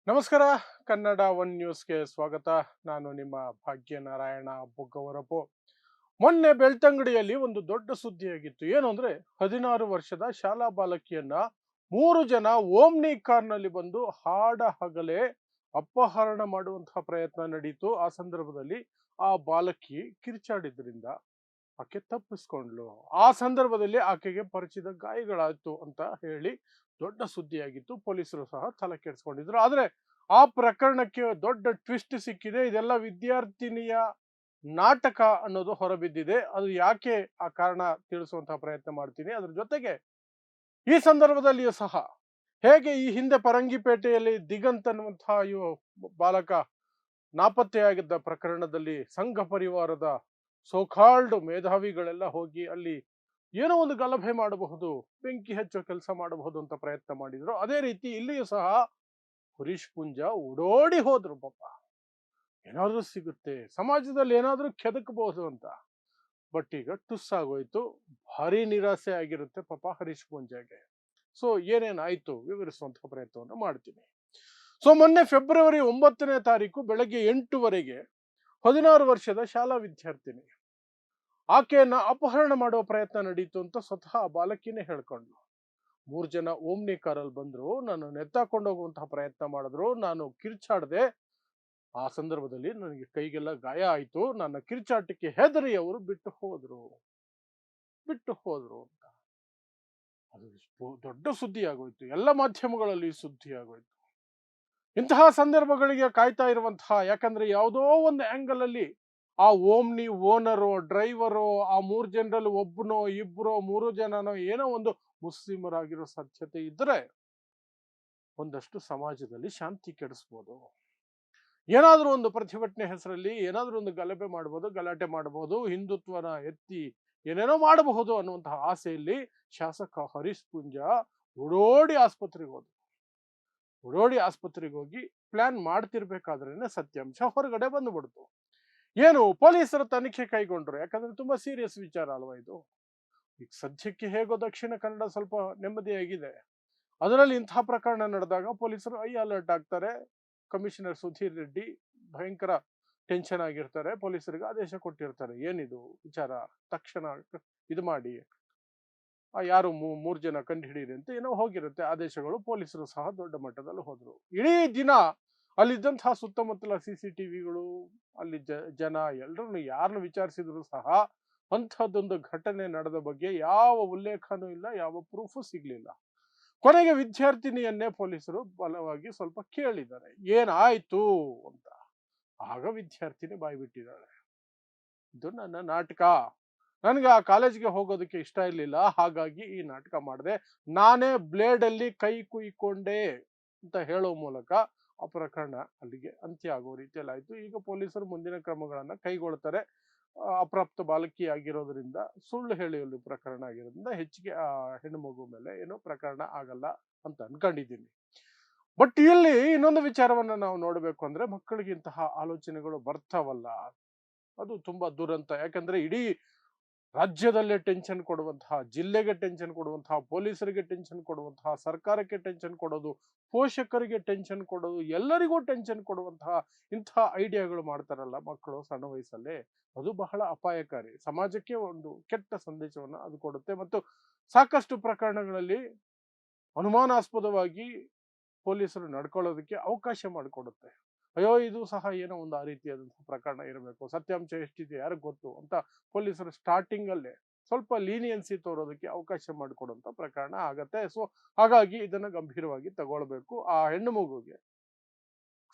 ನಮಸ್ಕಾರ. ಕನ್ನಡ ಒನ್ ನ್ಯೂಸ್ಗೆ ಸ್ವಾಗತ. ನಾನು ನಿಮ್ಮ ಭಾಗ್ಯನಾರಾಯಣ ಬುಗ್ಗವರಪು. ಮೊನ್ನೆ ಬೆಳ್ತಂಗಡಿಯಲ್ಲಿ ಒಂದು ದೊಡ್ಡ ಸುದ್ದಿಯಾಗಿತ್ತು. ಏನು ಅಂದ್ರೆ 16 ವರ್ಷದ ಶಾಲಾ ಬಾಲಕಿಯನ್ನ 3 ಜನ ಓಮ್ನಿ ಕಾರ್ನಲ್ಲಿ ಬಂದು ಹಾಡ ಹಗಲೇ ಅಪಹರಣ ಮಾಡುವಂತಹ ಪ್ರಯತ್ನ ನಡೀತು. ಆ ಸಂದರ್ಭದಲ್ಲಿ ಆ ಬಾಲಕಿ ಕಿರ್ಚಾಡಿದ್ರಿಂದ ಆಕೆ ತಪ್ಪಿಸ್ಕೊಂಡ್ಲು. ಆ ಸಂದರ್ಭದಲ್ಲಿ ಆಕೆಗೆ ಪರಿಚಿತ ಗಾಯಗಳಾಯ್ತು ಅಂತ ಹೇಳಿ ದೊಡ್ಡ ಸುದ್ದಿಯಾಗಿತ್ತು. ಪೊಲೀಸರು ಸಹ ತಲೆ ಕೆಡಿಸ್ಕೊಂಡಿದ್ರು. ಆದ್ರೆ ಆ ಪ್ರಕರಣಕ್ಕೆ ದೊಡ್ಡ ಟ್ವಿಸ್ಟ್ ಸಿಕ್ಕಿದೆ. ಇದೆಲ್ಲ ವಿದ್ಯಾರ್ಥಿನಿಯ ನಾಟಕ ಅನ್ನೋದು ಹೊರಬಿದ್ದಿದೆ. ಅದು ಯಾಕೆ ಆ ಕಾರಣ ತಿಳಿಸುವಂತಹ ಪ್ರಯತ್ನ ಮಾಡ್ತೀನಿ. ಅದ್ರ ಜೊತೆಗೆ ಈ ಸಂದರ್ಭದಲ್ಲಿಯೂ ಸಹ ಹೇಗೆ ಈ ಹಿಂದೆ ಪರಂಗಿಪೇಟೆಯಲ್ಲಿ ದಿಗಂತ್ ಅನ್ನುವಂತಹ ಬಾಲಕ ನಾಪತ್ತೆಯಾಗಿದ್ದ ಪ್ರಕರಣದಲ್ಲಿ ಸಂಘ ಪರಿವಾರದ ಸೋಕಾಲ್ಡ್ ಮೇಧಾವಿಗಳೆಲ್ಲ ಹೋಗಿ ಅಲ್ಲಿ ಏನೋ ಒಂದು ಗಲಭೆ ಮಾಡಬಹುದು, ಬೆಂಕಿ ಹಚ್ಚೋ ಕೆಲಸ ಮಾಡಬಹುದು ಅಂತ ಪ್ರಯತ್ನ ಮಾಡಿದ್ರು. ಅದೇ ರೀತಿ ಇಲ್ಲಿಯೂ ಸಹ ಹರೀಶ್ ಪೂಂಜಾ ಓಡೋಡಿ ಹೋದ್ರು. ಪಾಪ ಏನಾದ್ರೂ ಸಿಗುತ್ತೆ, ಸಮಾಜದಲ್ಲಿ ಏನಾದ್ರೂ ಕೆದಕಬಹುದು ಅಂತ. ಬಟ್ ಈಗ ಟುಸ್ ಆಗೋಯ್ತು. ಭಾರಿ ನಿರಾಸೆ ಆಗಿರುತ್ತೆ ಪಾಪ ಹರೀಶ್ ಪೂಂಜಾಗೆ. ಸೊ ಏನೇನಾಯ್ತು ವಿವರಿಸುವಂತಹ ಪ್ರಯತ್ನವನ್ನು ಮಾಡ್ತೀನಿ. ಸೊ ಮೊನ್ನೆ ಫೆಬ್ರವರಿ 9ನೇ ತಾರೀಕು ಬೆಳಗ್ಗೆ 8 ಗಂಟೆಗೆ 16 ವರ್ಷದ ಶಾಲಾ ವಿದ್ಯಾರ್ಥಿನಿ ಆಕೆಯನ್ನ ಅಪಹರಣ ಮಾಡುವ ಪ್ರಯತ್ನ ನಡೀತು ಅಂತ ಸ್ವತಃ ಆ ಬಾಲಕಿನೇ ಹೇಳ್ಕೊಂಡ್ಲು. 3 ಜನ ಓಮ್ನಿ ಕಾರಲ್ಲಿ ಬಂದ್ರು, ನಾನು ನೆತ್ತಾಕೊಂಡು ಹೋಗುವಂತಹ ಪ್ರಯತ್ನ ಮಾಡಿದ್ರು, ನಾನು ಕಿರ್ಚಾಡ್ದೆ. ಆ ಸಂದರ್ಭದಲ್ಲಿ ನನಗೆ ಕೈಗೆಲ್ಲ ಗಾಯ ಆಯ್ತು. ನನ್ನ ಕಿರ್ಚಾಟಕ್ಕೆ ಹೆದರಿ ಅವರು ಬಿಟ್ಟು ಹೋದ್ರು ಅಂತ. ಅದು ದೊಡ್ಡ ಸುದ್ದಿ ಆಗೋಯ್ತು. ಎಲ್ಲ ಮಾಧ್ಯಮಗಳಲ್ಲಿ ಸುದ್ದಿ ಆಗೋಯ್ತು. ಇಂತಹ ಸಂದರ್ಭಗಳಿಗೆ ಕಾಯ್ತಾ ಇರುವಂತಹ, ಯಾಕಂದ್ರೆ ಯಾವುದೋ ಒಂದು ಆಂಗಲ್ ಅಲ್ಲಿ ಆ ಓಮ್ನಿ ಓನರೋ ಡ್ರೈವರೋ ಆ 3 ಜನರಲ್ಲಿ ಒಬ್ಬನೋ ಇಬ್ಬರೋ 3 ಜನನೋ ಏನೋ ಒಂದು ಮುಸ್ಲಿಮರಾಗಿರೋ ಸಾಧ್ಯತೆ ಇದ್ರೆ ಒಂದಷ್ಟು ಸಮಾಜದಲ್ಲಿ ಶಾಂತಿ ಕೆಡಿಸ್ಬೋದು. ಏನಾದ್ರೂ ಒಂದು ಪ್ರತಿಭಟನೆ ಹೆಸರಲ್ಲಿ ಏನಾದ್ರೂ ಒಂದು ಗಲಾಟೆ ಮಾಡಬಹುದು, ಹಿಂದುತ್ವನ ಎತ್ತಿ ಏನೇನೋ ಮಾಡಬಹುದು ಅನ್ನುವಂತಹ ಆಸೆಯಲ್ಲಿ ಶಾಸಕ ಹರೀಶ್ ಪೂಂಜಾ ಓಡೋಡಿ ಆಸ್ಪತ್ರೆಗೆ ಹೋದ್ರು. ಓಡೋಡಿ ಆಸ್ಪತ್ರೆಗೆ ಹೋಗಿ ಪ್ಲಾನ್ ಮಾಡ್ತಿರ್ಬೇಕಾದ್ರೇನೆ ಸತ್ಯಾಂಶ ಹೊರಗಡೆ ಬಂದ್ಬಿಡ್ತು. ಏನು ಪೊಲೀಸರು ತನಿಖೆ ಕೈಗೊಂಡ್ರು. ಯಾಕಂದ್ರೆ ತುಂಬಾ ಸೀರಿಯಸ್ ವಿಚಾರ ಅಲ್ವಾ ಇದು. ಈಗ ಸದ್ಯಕ್ಕೆ ಹೇಗೋ ದಕ್ಷಿಣ ಕನ್ನಡ ಸ್ವಲ್ಪ ನೆಮ್ಮದಿಯಾಗಿದೆ. ಅದರಲ್ಲಿ ಇಂತಹ ಪ್ರಕರಣ ನಡೆದಾಗ ಪೊಲೀಸರು ಅಲರ್ಟ್ ಆಗ್ತಾರೆ. ಕಮಿಷನರ್ ಸುಧೀರ್ ರೆಡ್ಡಿ ಭಯಂಕರ ಟೆನ್ಷನ್ ಆಗಿರ್ತಾರೆ. ಪೊಲೀಸರಿಗೆ ಆದೇಶ ಕೊಟ್ಟಿರ್ತಾರೆ, ಏನಿದು ವಿಚಾರ, ತಕ್ಷಣ ಇದು ಮಾಡಿ ಯಾರು 3 ಜನ ಕಂಡು ಹಿಡೀರಿ ಅಂತ ಏನೋ ಹೋಗಿರುತ್ತೆ ಆದೇಶಗಳು. ಪೊಲೀಸರು ಸಹ ದೊಡ್ಡ ಮಟ್ಟದಲ್ಲಿ ಹೋದ್ರು. ಇಡೀ ದಿನ ಅಲ್ಲಿದ್ದಂತಹ ಸುತ್ತಮುತ್ತಲ CCTVಗಳು, ಅಲ್ಲಿ ಜನ ಎಲ್ಲರನ್ನು ಯಾರನ್ನು ವಿಚಾರಿಸಿದ್ರು ಸಹ ಅಂಥದ್ದೊಂದು ಘಟನೆ ನಡೆದ ಬಗ್ಗೆ ಯಾವ ಉಲ್ಲೇಖನೂ ಇಲ್ಲ, ಯಾವ ಪ್ರೂಫು ಸಿಗ್ಲಿಲ್ಲ. ಕೊನೆಗೆ ವಿದ್ಯಾರ್ಥಿನಿಯನ್ನೇ ಪೊಲೀಸರು ಬಲವಾಗಿ ಸ್ವಲ್ಪ ಕೇಳಿದ್ದಾರೆ, ಏನಾಯ್ತು ಅಂತ. ಆಗ ವಿದ್ಯಾರ್ಥಿನಿ ಬಾಯಿ ಬಿಟ್ಟಿದ್ದಾಳೆ, ಇದು ನನ್ನ ನಾಟಕ, ನನಗೆ ಆ ಕಾಲೇಜ್ಗೆ ಹೋಗೋದಕ್ಕೆ ಇಷ್ಟ ಇರಲಿಲ್ಲ, ಹಾಗಾಗಿ ಈ ನಾಟಕ ಮಾಡಿದೆ, ನಾನೇ ಬ್ಲೇಡ್ ಅಲ್ಲಿ ಕೈ ಕುಯ್ಕೊಂಡೆ ಅಂತ ಹೇಳೋ ಮೂಲಕ ಆ ಪ್ರಕರಣ ಅಲ್ಲಿಗೆ ಅಂತ್ಯ ಆಗೋ ರೀತಿಯಲ್ಲಿ ಆಯ್ತು. ಈಗ ಪೊಲೀಸರು ಮುಂದಿನ ಕ್ರಮಗಳನ್ನ ಕೈಗೊಳ್ತಾರೆ. ಅಪ್ರಾಪ್ತ ಬಾಲಕಿ ಆಗಿರೋದ್ರಿಂದ, ಸುಳ್ಳು ಹೇಳಿ ಪ್ರಕರಣ ಆಗಿರೋದ್ರಿಂದ ಹೆಚ್ಚಿಗೆ ಆ ಹೆಣ್ಣು ಮಗು ಮೇಲೆ ಏನೋ ಪ್ರಕರಣ ಆಗಲ್ಲ ಅಂತ ಅನ್ಕೊಂಡಿದ್ದೀನಿ. ಬಟ್ ಇಲ್ಲಿ ಇನ್ನೊಂದು ವಿಚಾರವನ್ನ ನಾವು ನೋಡ್ಬೇಕು ಅಂದ್ರೆ, ಮಕ್ಕಳಿಗೆ ಇಂತಹ ಆಲೋಚನೆಗಳು ಬರ್ತಾವಲ್ಲ, ಅದು ತುಂಬಾ ದುರಂತ. ಯಾಕಂದ್ರೆ ಇಡೀ ರಾಜ್ಯದಲ್ಲೇ ಟೆನ್ಷನ್ ಕೊಡುವಂತಹ, ಜಿಲ್ಲೆಗೆ ಟೆನ್ಷನ್ ಕೊಡುವಂತಹ, ಪೊಲೀಸರಿಗೆ ಟೆನ್ಷನ್ ಕೊಡುವಂತಹ, ಸರ್ಕಾರಕ್ಕೆ ಟೆನ್ಷನ್ ಕೊಡೋದು, ಪೋಷಕರಿಗೆ ಟೆನ್ಷನ್ ಕೊಡೋದು, ಎಲ್ಲರಿಗೂ ಟೆನ್ಷನ್ ಕೊಡುವಂತಹ ಇಂತಹ ಐಡಿಯಾಗಳು ಮಾಡ್ತಾರಲ್ಲ ಮಕ್ಕಳು ಸಣ್ಣ ವಯಸ್ಸಲ್ಲೇ, ಅದು ಬಹಳ ಅಪಾಯಕಾರಿ. ಸಮಾಜಕ್ಕೆ ಒಂದು ಕೆಟ್ಟ ಸಂದೇಶವನ್ನು ಅದು ಕೊಡುತ್ತೆ. ಮತ್ತು ಸಾಕಷ್ಟು ಪ್ರಕರಣಗಳಲ್ಲಿ ಅನುಮಾನಾಸ್ಪದವಾಗಿ ಪೊಲೀಸರು ನಡ್ಕೊಳ್ಳೋದಕ್ಕೆ ಅವಕಾಶ ಮಾಡಿಕೊಡುತ್ತೆ. ಅಯ್ಯೋ ಇದು ಸಹ ಏನೋ ಒಂದು ಆ ರೀತಿಯಾದಂತಹ ಪ್ರಕರಣ ಇರಬೇಕು, ಸತ್ಯಾಂಶ ಎಷ್ಟಿದೆ ಯಾರಿಗೆ ಗೊತ್ತು ಅಂತ ಪೊಲೀಸರು ಸ್ಟಾರ್ಟಿಂಗ್ ಅಲ್ಲೇ ಸ್ವಲ್ಪ ಲೀನಿಯನ್ಸಿ ತೋರೋದಕ್ಕೆ ಅವಕಾಶ ಮಾಡಿಕೊಡುವಂತ ಪ್ರಕರಣ ಆಗತ್ತೆ. ಸೊ ಹಾಗಾಗಿ ಇದನ್ನ ಗಂಭೀರವಾಗಿ ತಗೊಳ್ಬೇಕು. ಆ ಹೆಣ್ಣು ಮಗುಗೆ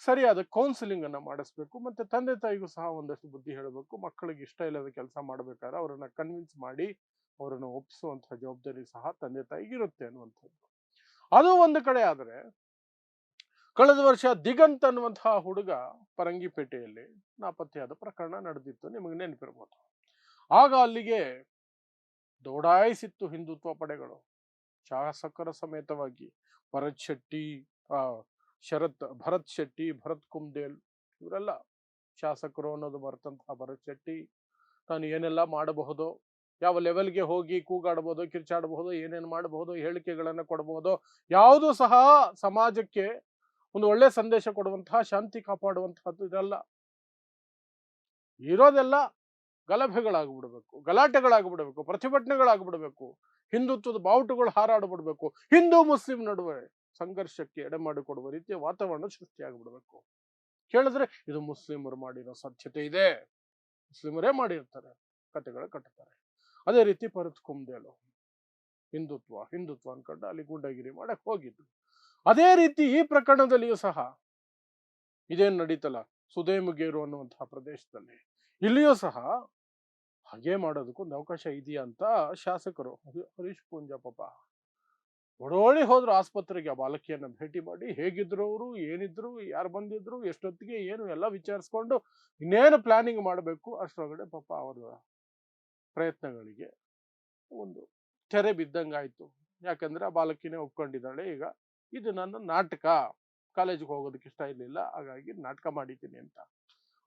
ಸರಿಯಾದ ಕೌನ್ಸಿಲಿಂಗ್ ಅನ್ನ ಮಾಡಿಸ್ಬೇಕು. ಮತ್ತೆ ತಂದೆ ತಾಯಿಗೂ ಸಹ ಒಂದಷ್ಟು ಬುದ್ಧಿ ಹೇಳಬೇಕು. ಮಕ್ಕಳಿಗೆ ಇಷ್ಟ ಇಲ್ಲದ ಕೆಲಸ ಮಾಡ್ಬೇಕಾದ್ರೆ ಅವರನ್ನ ಕನ್ವಿನ್ಸ್ ಮಾಡಿ ಅವರನ್ನು ಒಪ್ಪಿಸುವಂತಹ ಜವಾಬ್ದಾರಿ ಸಹ ತಂದೆ ತಾಯಿಗೆ ಇರುತ್ತೆ ಅನ್ನುವಂಥದ್ದು. ಅದು ಒಂದು ಕಡೆ ಆದ್ರೆ, ಕಳೆದ ವರ್ಷ ದಿಗಂತ್ ಅನ್ನುವಂತಹ ಹುಡುಗ ಪರಂಗಿಪೇಟೆಯಲ್ಲಿ ನಾಪತ್ತೆಯಾದ ಪ್ರಕರಣ ನಡೆದಿತ್ತು, ನಿಮಗೆ ನೆನಪಿರ್ಬೋದು. ಆಗ ಅಲ್ಲಿಗೆ ದೌಡಾಯಿಸಿತ್ತು ಹಿಂದುತ್ವ ಪಡೆಗಳು, ಶಾಸಕರ ಸಮೇತವಾಗಿ. ಭರತ್ ಶೆಟ್ಟಿ, ಆ ಭರತ್ ಶೆಟ್ಟಿ, ಭರತ್ ಕುಮ್ದೇಲ್, ಇವರೆಲ್ಲ ಶಾಸಕರು ಅನ್ನೋದು ಬರ್ತಂತಹ ಭರತ್ ಶೆಟ್ಟಿ ತಾನು ಏನೆಲ್ಲ ಮಾಡಬಹುದು, ಯಾವ ಲೆವೆಲ್ಗೆ ಹೋಗಿ ಕೂಗಾಡಬಹುದು, ಕಿರ್ಚಾಡಬಹುದು, ಏನೇನು ಮಾಡಬಹುದು, ಹೇಳಿಕೆಗಳನ್ನು ಕೊಡಬಹುದು, ಯಾವುದು ಸಹ ಸಮಾಜಕ್ಕೆ ಒಂದು ಒಳ್ಳೆ ಸಂದೇಶ ಕೊಡುವಂತಹ, ಶಾಂತಿ ಕಾಪಾಡುವಂತಹದ್ದು ಇದೆಲ್ಲ. ಇರೋದೆಲ್ಲ ಗಲಭೆಗಳಾಗ್ಬಿಡ್ಬೇಕು, ಗಲಾಟೆಗಳಾಗ್ಬಿಡ್ಬೇಕು, ಪ್ರತಿಭಟನೆಗಳಾಗ್ಬಿಡ್ಬೇಕು, ಹಿಂದುತ್ವದ ಬಾವುಟಗಳು ಹಾರಾಡ್ಬಿಡ್ಬೇಕು, ಹಿಂದೂ ಮುಸ್ಲಿಂ ನಡುವೆ ಸಂಘರ್ಷಕ್ಕೆ ಎಡೆ ಮಾಡಿಕೊಡುವ ರೀತಿಯ ವಾತಾವರಣ ಸೃಷ್ಟಿಯಾಗ್ಬಿಡ್ಬೇಕು. ಕೇಳಿದ್ರೆ ಇದು ಮುಸ್ಲಿಮರು ಮಾಡಿರೋ ಸಾಧ್ಯತೆ ಇದೆ, ಮುಸ್ಲಿಮರೇ ಮಾಡಿರ್ತಾರೆ, ಕಥೆಗಳು ಕಟ್ಟುತ್ತಾರೆ. ಅದೇ ರೀತಿ ಭರತ್ ಕುಂಬ್ದೇಲು ಹಿಂದುತ್ವ ಹಿಂದುತ್ವ ಅನ್ಕೊಂಡು ಅಲ್ಲಿ ಗೂಂಡಾಗಿರಿ ಮಾಡಕ್ ಹೋಗಿದ್ದು. ಅದೇ ರೀತಿ ಈ ಪ್ರಕರಣದಲ್ಲಿಯೂ ಸಹ ಇದೇನು ನಡೀತಲ್ಲ ಸುದೇಮುಗೇರು ಅನ್ನುವಂತಹ ಪ್ರದೇಶದಲ್ಲಿ, ಇಲ್ಲಿಯೂ ಸಹ ಹಾಗೆ ಮಾಡೋದಕ್ಕೂ ಒಂದು ಅವಕಾಶ ಇದೆಯಾ ಅಂತ ಶಾಸಕರು ಹರೀಶ್ ಪೂಂಜಾ ಪಾಪ ಓಡೋಡಿ ಹೋದ್ರು ಆಸ್ಪತ್ರೆಗೆ. ಆ ಬಾಲಕಿಯನ್ನ ಭೇಟಿ ಮಾಡಿ ಹೇಗಿದ್ರು ಅವರು, ಏನಿದ್ರು, ಯಾರು ಬಂದಿದ್ರು, ಎಷ್ಟೊತ್ತಿಗೆ, ಏನು ಎಲ್ಲ ವಿಚಾರಿಸ್ಕೊಂಡು ಇನ್ನೇನು ಪ್ಲಾನಿಂಗ್ ಮಾಡಬೇಕು ಅಷ್ಟರೊಳಗಡೆ ಪಾಪ ಅವರ ಪ್ರಯತ್ನಗಳಿಗೆ ಒಂದು ತೆರೆ ಬಿದ್ದಂಗಾಯ್ತು. ಯಾಕಂದ್ರೆ ಆ ಬಾಲಕಿನೇ ಒಪ್ಕೊಂಡಿದ್ದಾಳೆ, ಈಗ ಇದು ನನ್ನ ನಾಟಕ, ಕಾಲೇಜಿಗೆ ಹೋಗೋದಕ್ಕೆ ಇಷ್ಟ ಇರಲಿಲ್ಲ, ಹಾಗಾಗಿ ನಾಟಕ ಮಾಡಿದ್ದೀನಿ ಅಂತ.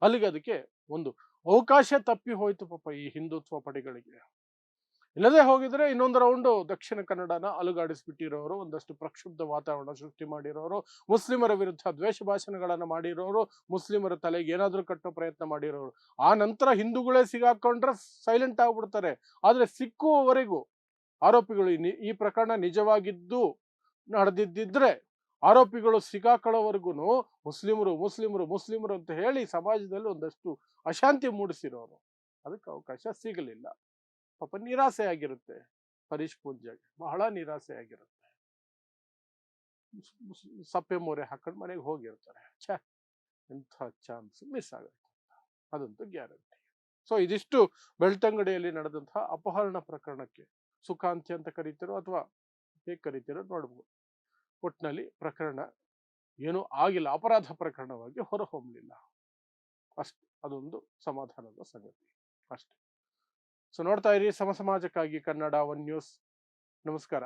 ಅಲ್ಲಿಗೆ ಅದಕ್ಕೆ ಒಂದು ಅವಕಾಶ ತಪ್ಪಿ ಹೋಯ್ತು ಪಾಪ ಈ ಹಿಂದುತ್ವ ಪಡೆಗಳಿಗೆ. ಇಲ್ಲದೆ ಹೋಗಿದ್ರೆ ಇನ್ನೊಂದು ರೌಂಡು ದಕ್ಷಿಣ ಕನ್ನಡನ ಅಲುಗಾಡಿಸ್ಬಿಟ್ಟಿರೋರು, ಒಂದಷ್ಟು ಪ್ರಕ್ಷುಬ್ಧ ವಾತಾವರಣ ಸೃಷ್ಟಿ ಮಾಡಿರೋರು, ಮುಸ್ಲಿಮರ ವಿರುದ್ಧ ದ್ವೇಷ ಭಾಷಣಗಳನ್ನ ಮಾಡಿರೋರು, ಮುಸ್ಲಿಮರ ತಲೆಗೆ ಏನಾದ್ರೂ ಕಟ್ಟೋ ಪ್ರಯತ್ನ ಮಾಡಿರೋರು. ಆ ನಂತರ ಹಿಂದೂಗಳೇ ಸಿಗಾಕೊಂಡ್ರೆ ಸೈಲೆಂಟ್ ಆಗ್ಬಿಡ್ತಾರೆ. ಆದ್ರೆ ಸಿಕ್ಕುವವರೆಗೂ ಆರೋಪಿಗಳು ಈ ಪ್ರಕರಣ ನಿಜವಾಗಿದ್ದು ನಡೆದಿದ್ದಿದ್ರೆ ಆರೋಪಿಗಳು ಸಿಗಾಕೊಳ್ಳೋವರೆಗೂ ಮುಸ್ಲಿಮರು ಮುಸ್ಲಿಮರು ಮುಸ್ಲಿಮರು ಅಂತ ಹೇಳಿ ಸಮಾಜದಲ್ಲಿ ಒಂದಷ್ಟು ಅಶಾಂತಿ ಮೂಡಿಸಿರೋರು. ಅದಕ್ಕೆ ಅವಕಾಶ ಸಿಗಲಿಲ್ಲ. ಪಾಪ ನಿರಾಸೆ ಆಗಿರುತ್ತೆ ಹರೀಶ್ ಪೂಂಜಾಗೆ, ಬಹಳ ನಿರಾಸೆ ಆಗಿರುತ್ತೆ. ಸಪ್ಪೆ ಮೋರೆ ಹಾಕೊಂಡು ಮನೆಗೆ ಹೋಗಿರ್ತಾರೆ. ಛೇ, ಎಂಥ ಚಾನ್ಸ್ ಮಿಸ್ ಆಗುತ್ತೆ, ಅದಂತೂ ಗ್ಯಾರಂಟಿ. ಸೊ ಇದಿಷ್ಟು ಬೆಳ್ತಂಗಡಿಯಲ್ಲಿ ನಡೆದಂತಹ ಅಪಹರಣ ಪ್ರಕರಣಕ್ಕೆ ಸುಖಾಂತಿ ಅಂತ ಕರೀತಿರೋ ಅಥವಾ ಹೇಗೆ ಕರೀತಿರೋ ನೋಡ್ಬೋದು. ಒಟ್ಟಿನಲ್ಲಿ ಪ್ರಕರಣ ಏನೂ ಆಗಿಲ್ಲ, ಅಪರಾಧ ಪ್ರಕರಣವಾಗಿ ಹೊರಹೊಮ್ಮಲಿಲ್ಲ ಅಷ್ಟೇ. ಅದೊಂದು ಸಮಾಧಾನದ ಸಂಗತಿ ಅಷ್ಟೇ. ಸೊ ನೋಡ್ತಾ ಇರಿ ಸಮಾಜಕ್ಕಾಗಿ ಕನ್ನಡ 1 ನ್ಯೂಸ್. ನಮಸ್ಕಾರ.